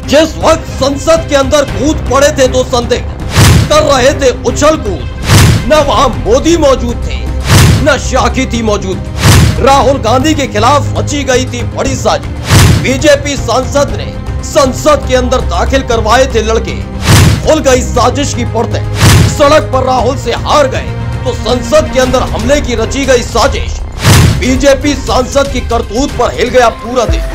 जिस वक्त संसद के अंदर कूद पड़े थे दो संदिग्ध, कर रहे थे उछल कूद, न वहां मोदी मौजूद थे न शाखी थी मौजूद थी। राहुल गांधी के खिलाफ रची गई थी बड़ी साजिश। बीजेपी सांसद ने संसद के अंदर दाखिल करवाए थे लड़के, खुल गई साजिश की परतें। सड़क पर राहुल से हार गए तो संसद के अंदर हमले की रची गई साजिश। बीजेपी सांसद की करतूत पर हिल गया पूरा देश।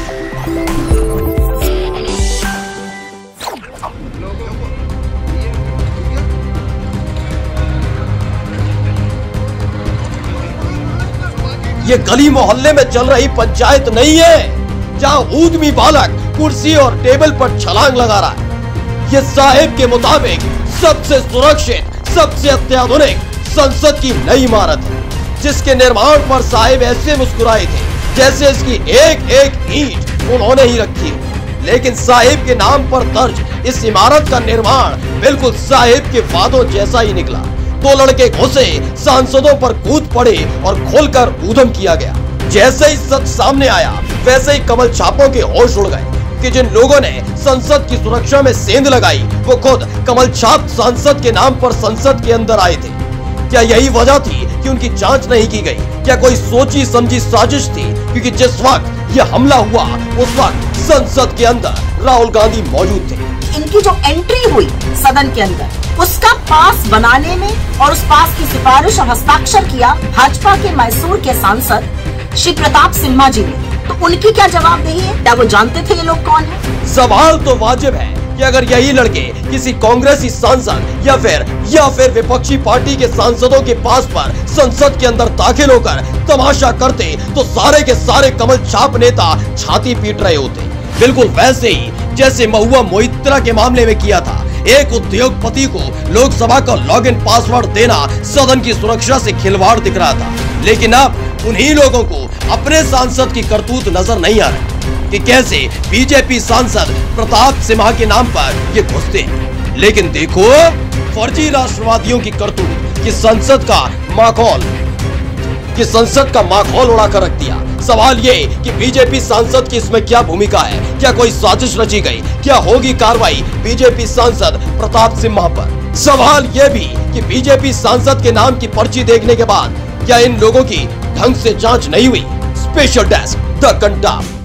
ये गली मोहल्ले में चल रही पंचायत नहीं है जहां ऊदमी बालक कुर्सी और टेबल पर छलांग लगा रहा है। ये साहिब के मुताबिक सबसे सुरक्षित, सबसे अत्याधुनिक संसद की नई इमारत है, जिसके निर्माण पर साहिब ऐसे मुस्कुराए थे जैसे इसकी एक एक ईंट उन्होंने ही रखी है। लेकिन साहिब के नाम पर दर्ज इस इमारत का निर्माण बिल्कुल साहिब के वादों जैसा ही निकला। दो लड़के घुसे, सांसदों पर कूद पड़े और खोलकर ऊधम किया गया। जैसे ही सच सामने आया वैसे ही कमल छापों के होश उड़ गए कि जिन लोगों ने संसद की सुरक्षा में सेंध लगाई वो खुद कमल छाप सांसद के नाम पर संसद के अंदर आए थे। क्या यही वजह थी कि उनकी जांच नहीं की गई? क्या कोई सोची समझी साजिश थी? क्योंकि जिस वक्त यह हमला हुआ उस वक्त संसद के अंदर राहुल गांधी मौजूद थे। इनकी जो एंट्री हुई सदन के अंदर, उसका पास बनाने में और उस पास की सिफारिश और हस्ताक्षर किया भाजपा के मैसूर के सांसद श्री प्रताप सिम्हा जी ने। तो उनकी क्या जवाबदेही है? क्या वो जानते थे ये लोग कौन है? सवाल तो वाजिब है कि अगर यही लड़के किसी कांग्रेसी सांसद या फिर विपक्षी पार्टी के सांसदों के पास पर संसद के अंदर दाखिल होकर तमाशा करते तो सारे के सारे कमल छाप नेता छाती पीट रहे होते। बिल्कुल वैसे ही जैसे महुआ मोइत्रा के मामले में किया था। एक उद्योगपति को लोकसभा का लॉगिन पासवर्ड देना सदन की सुरक्षा से खिलवाड़ दिख रहा था, लेकिन अब उन्हीं लोगों को अपने सांसद की करतूत नजर नहीं आ रही कि कैसे बीजेपी सांसद प्रताप सिम्हा के नाम पर ये घुसते हैं। लेकिन देखो फर्जी राष्ट्रवादियों की करतूत कि संसद का माखौल उड़ा कर रख दिया। सवाल ये कि बीजेपी सांसद की इसमें क्या भूमिका है? क्या कोई साजिश रची गई? क्या होगी कार्रवाई बीजेपी सांसद प्रताप सिम्हा पर? सवाल ये भी कि बीजेपी सांसद के नाम की पर्ची देखने के बाद क्या इन लोगों की ढंग से जांच नहीं हुई? Special desk the Kantap.